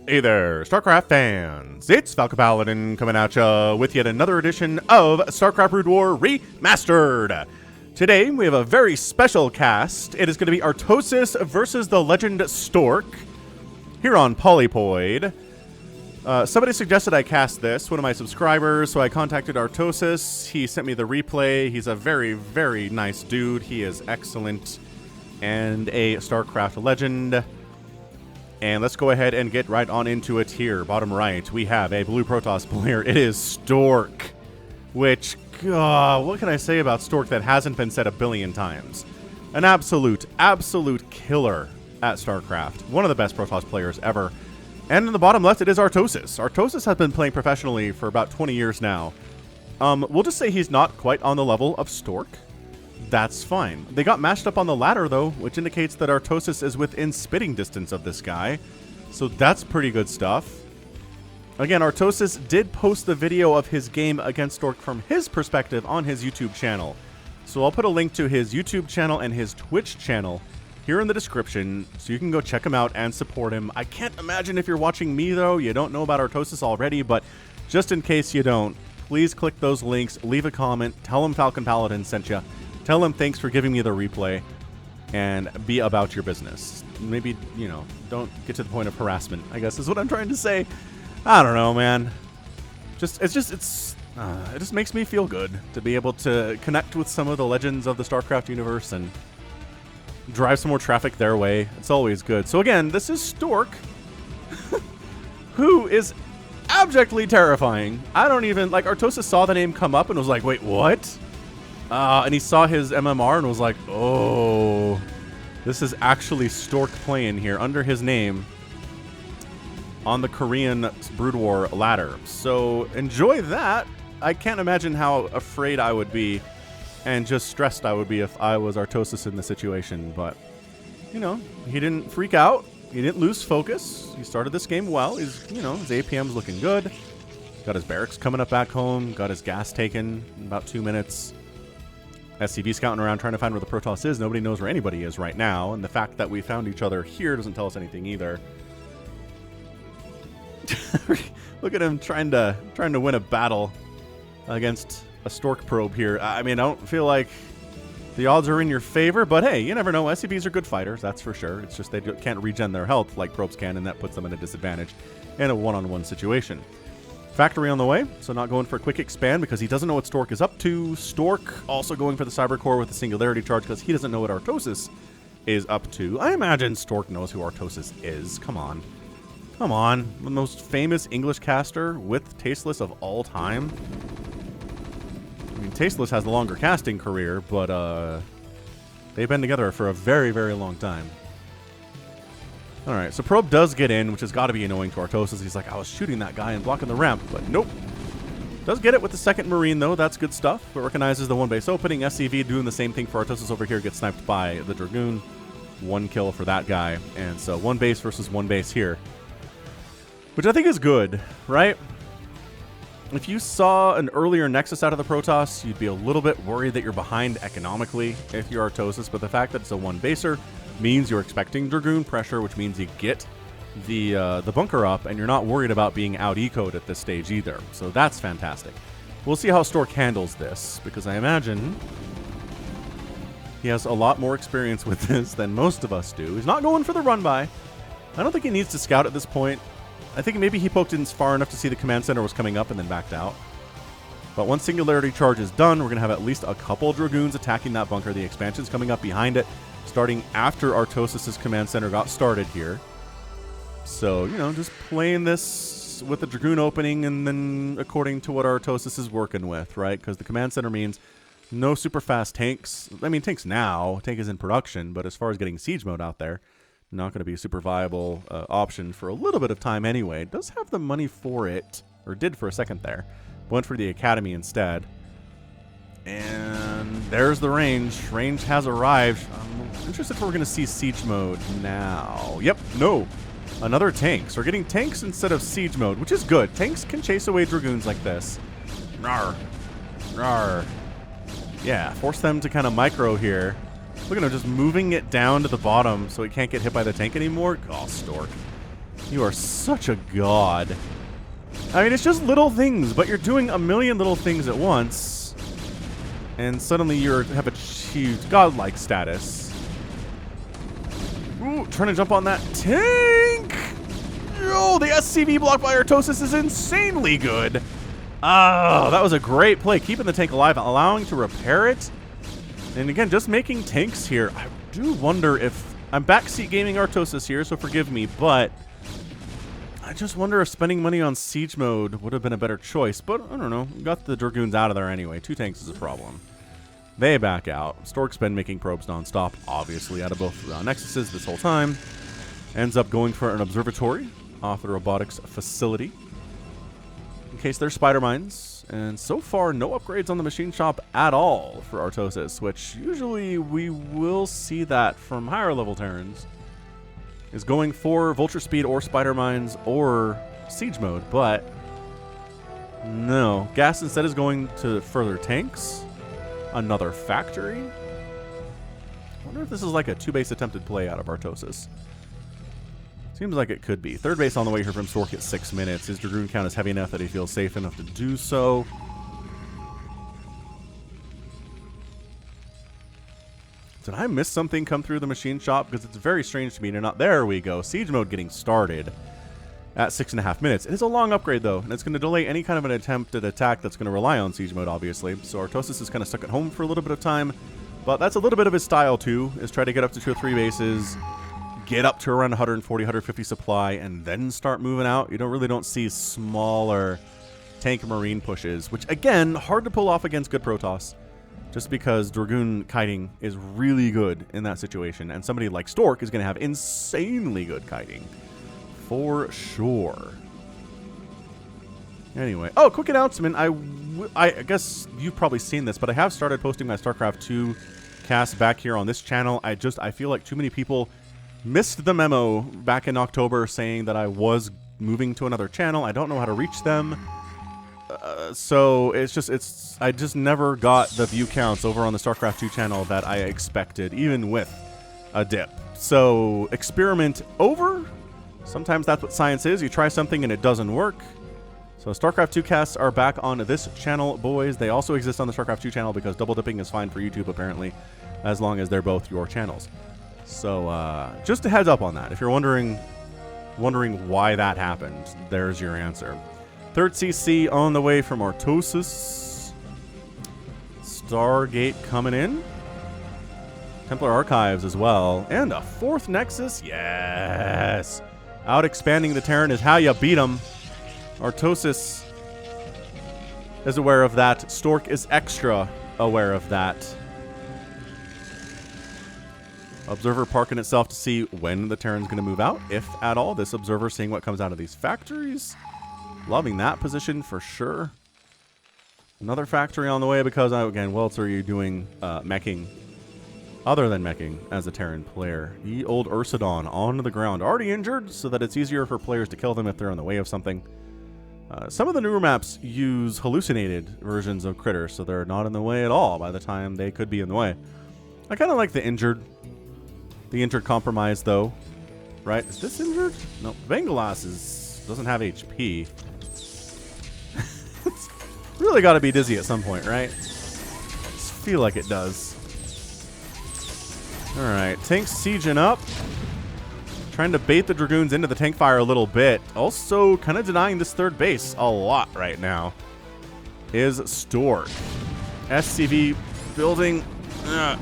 Hey there, StarCraft fans! It's Falcon Paladin coming at ya with yet another edition of StarCraft Brood War Remastered! Today, we have a very special cast. It is going to be Artosis versus the legend Stork here on Polypoid. Somebody suggested I cast this, one of my subscribers, so I contacted Artosis. He sent me the replay. He's a very, very nice dude. He is excellent and a StarCraft legend. And let's go ahead and get right on into it here. Bottom right, we have a blue Protoss player. It is Stork, which, what can I say about Stork that hasn't been said a billion times? An absolute killer at StarCraft. One of the best Protoss players ever. And in the bottom left, it is Artosis. Artosis has been playing professionally for about 20 years now. We'll just say he's not quite on the level of Stork. That's fine. They got matched up on the ladder, though, which indicates that Artosis is within spitting distance of this guy. So that's pretty good stuff. Again, Artosis did post the video of his game against Stork from his perspective on his YouTube channel. So I'll put a link to his YouTube channel and his Twitch channel here in the description, so you can go check him out and support him. I can't imagine if you're watching me, though, you don't know about Artosis already, but just in case you don't, please click those links, leave a comment, tell him Falcon Paladin sent you. Tell him thanks for giving me the replay, and be about your business. Maybe, you know, don't get to the point of harassment, I guess is what I'm trying to say. I don't know, man. It just makes me feel good to be able to connect with some of the legends of the StarCraft universe and drive some more traffic their way. It's always good. So again, this is Stork, who is abjectly terrifying. I don't even, like, Artosis saw the name come up and was like, wait, what? And he saw his MMR and was like, oh, this is actually Stork playing here under his name on the Korean Brood War ladder. So enjoy that. I can't imagine how afraid I would be and just stressed I would be if I was Artosis in the situation. But, you know, he didn't freak out. He didn't lose focus. He started this game well. His APM's looking good. Got his barracks coming up back home. Got his gas taken in about 2 minutes. SCV scouting around trying to find where the Protoss is. Nobody knows where anybody is right now, and the fact that we found each other here doesn't tell us anything either. Look at him trying to win a battle against a Stork probe here. I mean, I don't feel like the odds are in your favor, but hey, you never know. SCVs are good fighters, that's for sure. It's just they can't regen their health like probes can, and that puts them at a disadvantage in a one-on-one situation. Factory on the way, so not going for a quick expand because he doesn't know what Stork is up to. Stork also going for the Cyber Core with the Singularity Charge because he doesn't know what Artosis is up to. I imagine Stork knows who Artosis is. Come on. Come on. The most famous English caster with Tasteless of all time. I mean, Tasteless has the longer casting career, but they've been together for a very, very long time. Alright, so Probe does get in, which has got to be annoying to Artosis. He's like, I was shooting that guy and blocking the ramp, but nope. Does get it with the second Marine, though. That's good stuff. But recognizes the one base opening. SCV doing the same thing for Artosis over here. Gets sniped by the Dragoon. 1 kill for that guy. And so 1 base versus 1 base here. Which I think is good, right? If you saw an earlier Nexus out of the Protoss, you'd be a little bit worried that you're behind economically if you're Artosis. But the fact that it's a 1 baser means you're expecting Dragoon pressure, which means you get the bunker up, and you're not worried about being out-ecoed at this stage either. So that's fantastic. We'll see how Stork handles this, because I imagine he has a lot more experience with this than most of us do. He's not going for the run-by. I don't think he needs to scout at this point. I think maybe he poked in far enough to see the command center was coming up and then backed out. But once Singularity Charge is done, we're going to have at least a couple Dragoons attacking that bunker. The expansion's coming up behind it, starting after Artosis' command center got started here. So, you know, just playing this with the Dragoon opening and then according to what Artosis is working with, right? Because the command center means no super fast tanks. I mean, tanks now. Tank is in production, but as far as getting siege mode out there, not going to be a super viable option for a little bit of time anyway. It does have the money for it, or did for a second there. Went for the Academy instead. And there's the range. Range has arrived. I'm interested if we're going to see siege mode now. Yep, no. Another tank. So we're getting tanks instead of siege mode, which is good. Tanks can chase away Dragoons like this. Rawr. Rawr. Yeah, force them to kind of micro here. Look at him just moving it down to the bottom so he can't get hit by the tank anymore. Oh, Stork. You are such a god. I mean, it's just little things, but you're doing a million little things at once. And suddenly you have achieved godlike status. Ooh, trying to jump on that tank! Oh, the SCV block by Artosis is insanely good. Oh, that was a great play. Keeping the tank alive, allowing to repair it. And again, just making tanks here. I do wonder if... I'm backseat gaming Artosis here, so forgive me, but... I just wonder if spending money on siege mode would have been a better choice. But, I don't know. We got the Dragoons out of there anyway. 2 tanks is a problem. They back out. Stork's been making probes nonstop, obviously, out of both Nexuses this whole time. Ends up going for an observatory off the robotics facility in case there's spider mines. And so far, no upgrades on the machine shop at all for Artosis, which usually we will see that from higher level Terrans. Is going for vulture speed or spider mines or siege mode, but no. Gas instead is going to further tanks. Another factory. I wonder if this is like a 2-base attempted play out of Artosis. Seems like it could be. 3rd base on the way here from Stork at 6 minutes. His Dragoon count is heavy enough that he feels safe enough to do so. Did I miss something come through the machine shop? Because it's very strange to me. They're not. There we go. Siege mode getting started at 6.5 minutes. It is a long upgrade, though, and it's going to delay any kind of an attempted attack that's going to rely on siege mode, obviously. So Artosis is kind of stuck at home for a little bit of time. But that's a little bit of his style, too, is try to get up to 2 or 3 bases, get up to around 140, 150 supply, and then start moving out. You really don't see smaller tank marine pushes, which, again, hard to pull off against good Protoss. Just because Dragoon kiting is really good in that situation. And somebody like Stork is going to have insanely good kiting. For sure. Anyway. Oh, quick announcement. I guess you've probably seen this, but I have started posting my StarCraft 2 cast back here on this channel. I feel like too many people missed the memo back in October saying that I was moving to another channel. I don't know how to reach them. So I just never got the view counts over on the StarCraft 2 channel that I expected, even with a dip. So experiment over. Sometimes that's what science is. You try something and it doesn't work. So StarCraft 2 casts are back on this channel, boys. They also exist on the StarCraft 2 channel because double dipping is fine for YouTube, apparently, as long as they're both your channels. So just a heads up on that. If you're wondering why that happened, there's your answer. 3rd CC on the way from Artosis. Stargate coming in. Templar Archives as well. And a 4th Nexus. Yes. Out expanding the Terran is how you beat them. Artosis is aware of that. Stork is extra aware of that. Observer parking itself to see when the Terran's going to move out, if at all. This observer seeing what comes out of these factories. Loving that position for sure. Another factory on the way because, again, what else are you doing meching other than meching as a Terran player? The old Ursidon on the ground. Already injured so that it's easier for players to kill them if they're in the way of something. Some of the newer maps use hallucinated versions of critters, so they're not in the way at all by the time they could be in the way. I kind of like the injured compromise, though. Right? Is this injured? No. Vangelas doesn't have HP. It's really got to be dizzy at some point, right? I just feel like it does. Alright, tanks sieging up. Trying to bait the Dragoons into the tank fire a little bit. Also, kind of denying this 3rd base a lot right now is Stork. SCV building.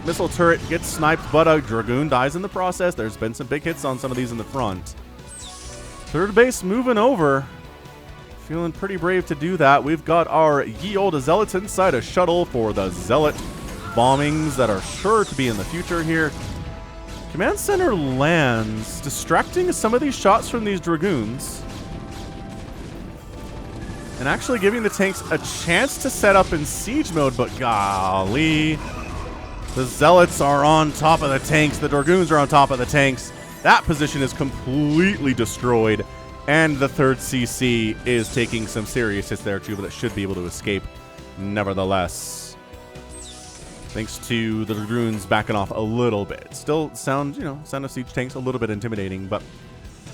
Missile turret gets sniped, but a Dragoon dies in the process. There's been some big hits on some of these in the front. 3rd base moving over. Feeling pretty brave to do that. We've got our ye olde Zealots inside a shuttle for the Zealot bombings that are sure to be in the future here. Command Center lands, distracting some of these shots from these Dragoons. And actually giving the tanks a chance to set up in siege mode, but golly. The Zealots are on top of the tanks. The Dragoons are on top of the tanks. That position is completely destroyed. And the 3rd CC is taking some serious hits there too, but it should be able to escape nevertheless. Thanks to the Dragoons backing off a little bit. Still sound of siege tanks a little bit intimidating, but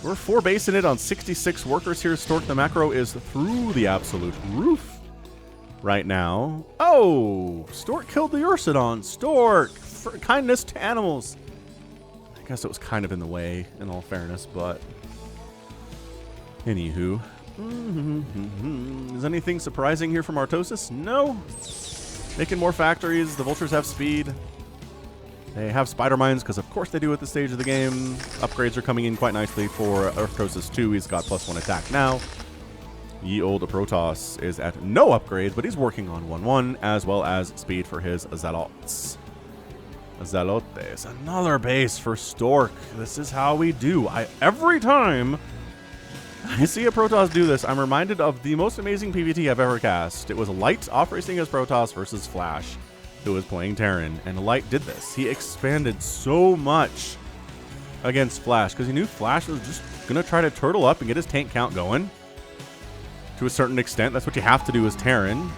We're 4 basing it on 66 workers here. Stork, the macro is through the absolute roof right now. Oh, Stork killed the Ursidon. Stork, for kindness to animals. I guess it was kind of in the way, in all fairness, but anywho. Is anything surprising here from Artosis? No. Making more factories. The Vultures have speed. They have spider mines, because of course they do at this stage of the game. Upgrades are coming in quite nicely for Artosis 2. He's got +1 attack now. Ye old Protoss is at no upgrade, but he's working on 1/1, as well as speed for his Zealots. Zealotes. Another base for Stork. This is how we do. Every time I see a Protoss do this, I'm reminded of the most amazing PvT I've ever cast. It was Light off-racing as Protoss versus Flash, who was playing Terran, and Light did this. He expanded so much against Flash because he knew Flash was just going to try to turtle up and get his tank count going. To a certain extent, that's what you have to do as Terran.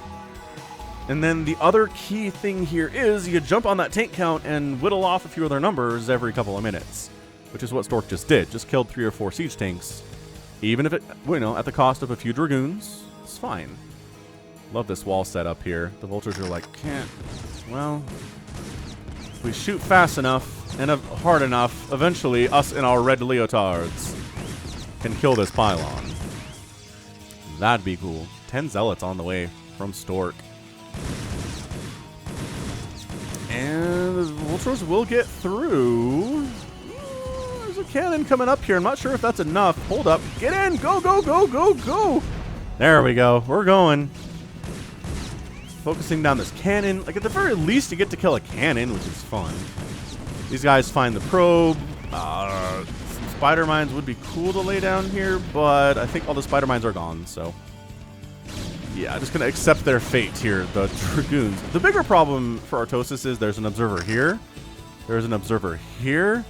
And then the other key thing here is you jump on that tank count and whittle off a few other numbers every couple of minutes, which is what Stork just did. Just killed 3 or 4 siege tanks. Even if it, at the cost of a few Dragoons, it's fine. Love this wall setup here. The Vultures are like, well, if we shoot fast enough and hard enough, eventually us in our red leotards can kill this pylon. That'd be cool. 10 Zealots on the way from Stork. And the Vultures will get through. There's a cannon coming up here. I'm not sure if that's enough. Hold up. Get in. Go, go, go, go, go. There we go. We're going. Focusing down this cannon. Like, at the very least, you get to kill a cannon, which is fun. These guys find the probe. Some spider mines would be cool to lay down here, but I think all the spider mines are gone, so yeah, just gonna accept their fate here, the Dragoons. The bigger problem for Artosis is there's an observer here, there's an observer here,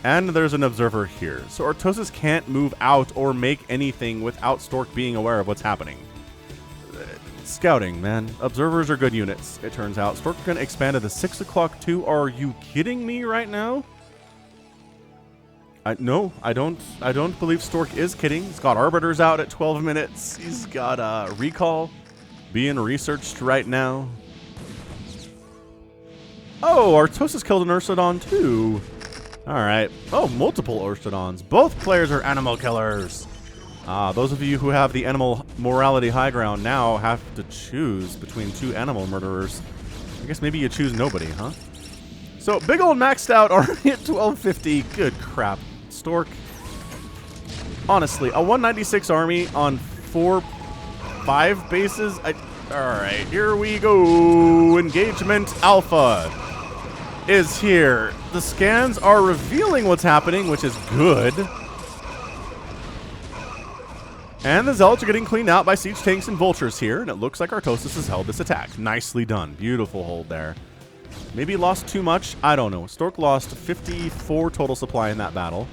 and there's an observer here. So Artosis can't move out or make anything without Stork being aware of what's happening. Scouting, man. Observers are good units, it turns out. Stork gonna expand to the 6 o'clock too. Are you kidding me right now? No, I don't believe Stork is kidding. He's got Arbiters out at 12 minutes. He's got Recall being researched right now. Oh, Artosis killed an Ursidon too. All right. Oh, multiple Ursidons. Both players are animal killers. Those of you who have the animal morality high ground now have to choose between 2 animal murderers. I guess maybe you choose nobody, huh? So, big old maxed out army at 1250. Good crap. Stork. Honestly, a 196 army on 5 bases? Alright, here we go. Engagement Alpha is here. The scans are revealing what's happening, which is good. And the Zealots are getting cleaned out by siege tanks and Vultures here, and it looks like Artosis has held this attack. Nicely done. Beautiful hold there. Maybe lost too much? I don't know. Stork lost 54 total supply in that battle.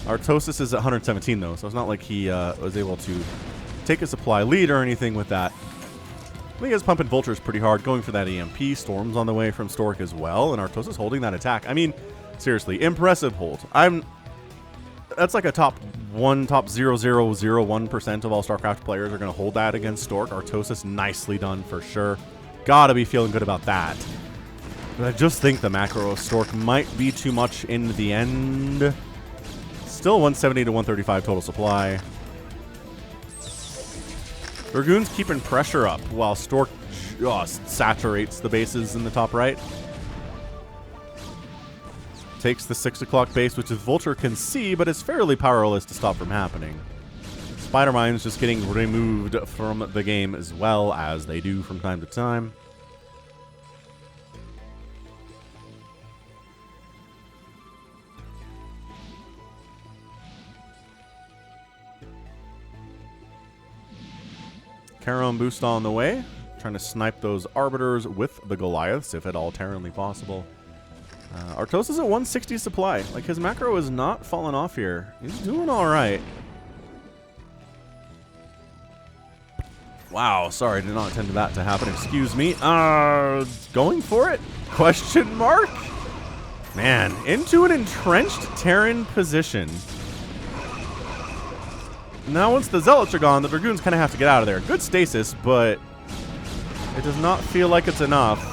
Artosis is at 117 though, so it's not like he was able to take a supply lead or anything with that. I think he's pumping Vultures pretty hard, going for that EMP. Storm's on the way from Stork as well, and Artosis holding that attack. I mean, seriously, impressive hold. That's like a top 0.0001% of all StarCraft players are going to hold that against Stork. Artosis, nicely done for sure. Gotta be feeling good about that. But I just think the macro of Stork might be too much in the end. Still 170 to 135 total supply. Dragoon's keeping pressure up while Stork just saturates the bases in the top right. Takes the 6 o'clock base, which the Vulture can see, but is fairly powerless to stop from happening. Spider mines just getting removed from the game as well, as they do from time to time. Charon boost on the way. Trying to snipe those Arbiters with the Goliaths, if at all Terranly possible. Artosis is at 160 supply. Like, his macro is not falling off here. He's doing all right. Wow, sorry, did not intend that to happen. Excuse me. Going for it? Question mark? Man, into an entrenched Terran position. Now, once the Zealots are gone, the Dragoons kind of have to get out of there. Good stasis, but it does not feel like it's enough.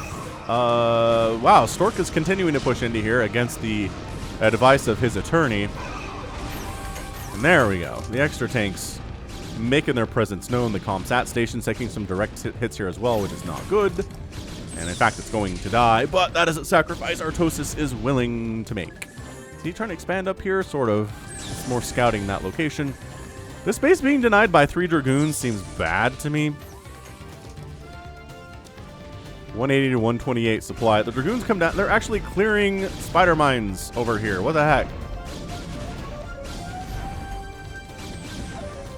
Wow, Stork is continuing to push into here against the advice of his attorney. And there we go. The extra tanks making their presence known. The ComSat station's taking some direct hits here as well, which is not good. And in fact, it's going to die, but that is a sacrifice Artosis is willing to make. Is he trying to expand up here? Sort of. It's more scouting that location. This base being denied by 3 Dragoons seems bad to me. 180 to 128 supply. The Dragoons come down. They're actually clearing spider mines over here. What the heck?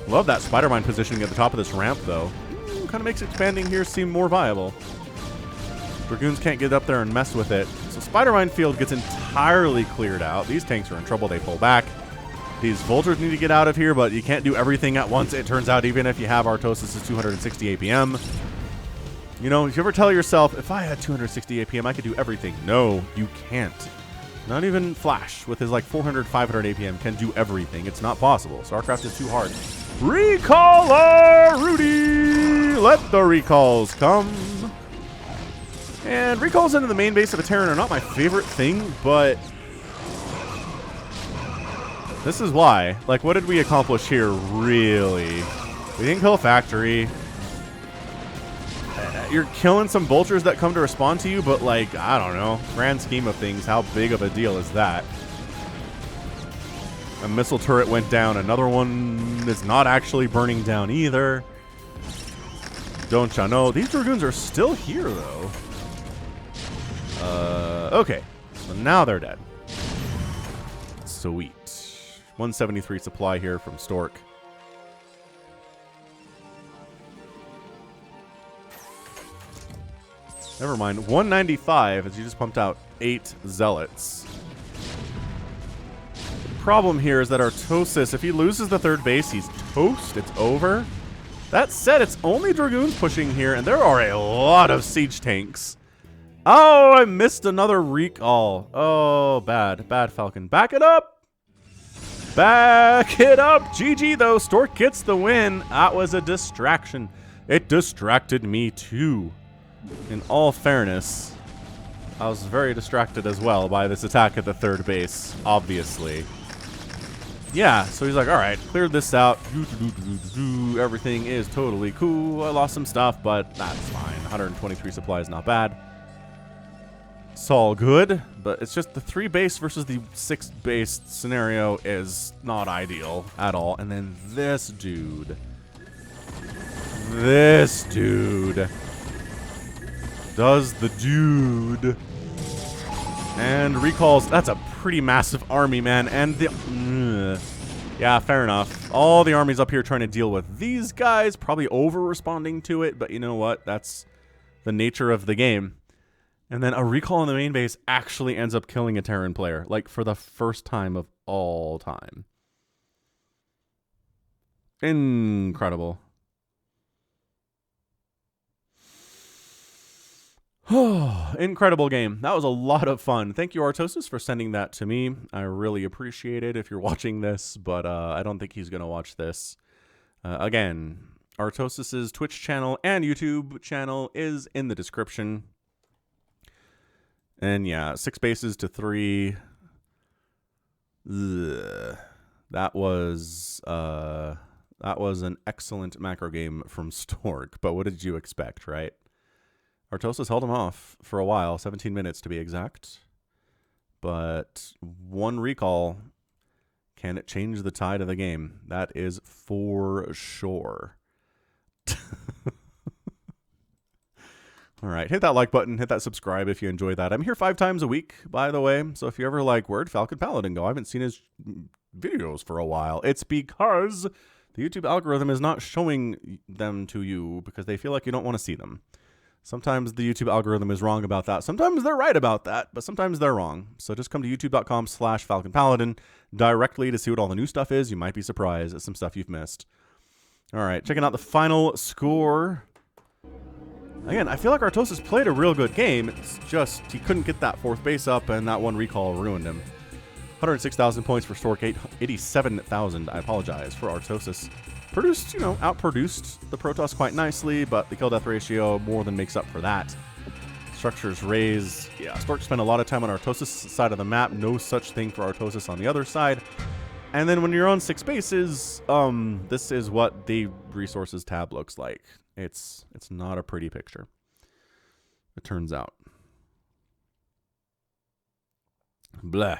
Love that spider mine positioning at the top of this ramp, though. Kind of makes expanding here seem more viable. Dragoons can't get up there and mess with it. So spider mine field gets entirely cleared out. These tanks are in trouble. They pull back. These Vultures need to get out of here, but you can't do everything at once. It turns out even if you have Artosis' 260 APM. You know, if you ever tell yourself, if I had 260 APM, I could do everything. No, you can't. Not even Flash with his like 400, 500 APM can do everything. It's not possible. StarCraft is too hard. Recaller Rudy! Let the recalls come. And recalls into the main base of a Terran are not my favorite thing, but this is why. Like, what did we accomplish here, really? We didn't kill a factory. You're killing some Vultures that come to respond to you, but, like, I don't know. Grand scheme of things, how big of a deal is that? A missile turret went down. Another one is not actually burning down either. Don't ya know? These Dragoons are still here, though. Okay. So now they're dead. Sweet. 173 supply here from Stork. Never mind. 195 as you just pumped out 8 Zealots. The problem here is that Artosis, if he loses the 3rd base, he's toast. It's over. That said, it's only Dragoons pushing here, and there are a lot of siege tanks. Oh, I missed another recall. Oh, bad. Bad, Falcon. Back it up. Back it up. GG, though. Stork gets the win. That was a distraction. It distracted me, too. In all fairness, I was very distracted as well by this attack at the 3rd base, obviously. Yeah, so he's like, all right, cleared this out. Everything is totally cool. I lost some stuff, but that's fine. 123 supply is not bad. It's all good, but it's just the 3 base versus the 6 base scenario is not ideal at all. And then this dude. This dude. Does the dude. And recalls. That's a pretty massive army, man. And the... yeah, fair enough. All the armies up here trying to deal with these guys. Probably over-responding to it. But you know what? That's the nature of the game. And then a recall in the main base actually ends up killing a Terran player. Like, for the first time of all time. Incredible. Incredible game. That was a lot of fun. Thank you, Artosis, for sending that to me. I really appreciate it if you're watching this, but I don't think he's going to watch this. Again, Artosis' Twitch channel and YouTube channel is in the description. And yeah, 6 bases to 3. Ugh. That was an excellent macro game from Stork, but what did you expect, right? Artosis held him off for a while, 17 minutes to be exact. But 1 recall, can it change the tide of the game? That is for sure. All right, hit that like button, hit that subscribe if you enjoy that. I'm here 5 times a week, by the way. So if you ever like, where'd Falcon Paladin go? I haven't seen his videos for a while. It's because the YouTube algorithm is not showing them to you because they feel like you don't want to see them. Sometimes the YouTube algorithm is wrong about that. Sometimes they're right about that, but sometimes they're wrong. So just come to youtube.com/FalconPaladin directly to see what all the new stuff is. You might be surprised at some stuff you've missed. All right, checking out the final score. Again, I feel like Artosis played a real good game. It's just he couldn't get that 4th base up, and that 1 recall ruined him. 106,000 points for Stork, 87,000, I apologize, for Artosis. Produced, you know, outproduced the Protoss quite nicely, but the kill-death ratio more than makes up for that. Structures raised. Yeah, Stork spent a lot of time on Artosis' side of the map. No such thing for Artosis on the other side. And then when you're on 6 bases, this is what the resources tab looks like. It's not a pretty picture, it turns out. Blah.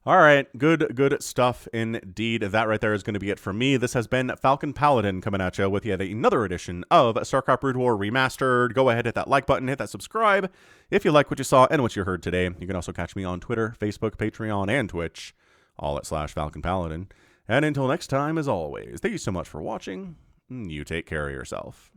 All right, good stuff indeed. That right there is going to be it for me. This has been Falcon Paladin coming at you with yet another edition of StarCraft Brood War Remastered. Go ahead, hit that like button, hit that subscribe if you like what you saw and what you heard today. You can also catch me on Twitter, Facebook, Patreon, and Twitch, all at /Falcon Paladin. And until next time, as always, thank you so much for watching. You take care of yourself.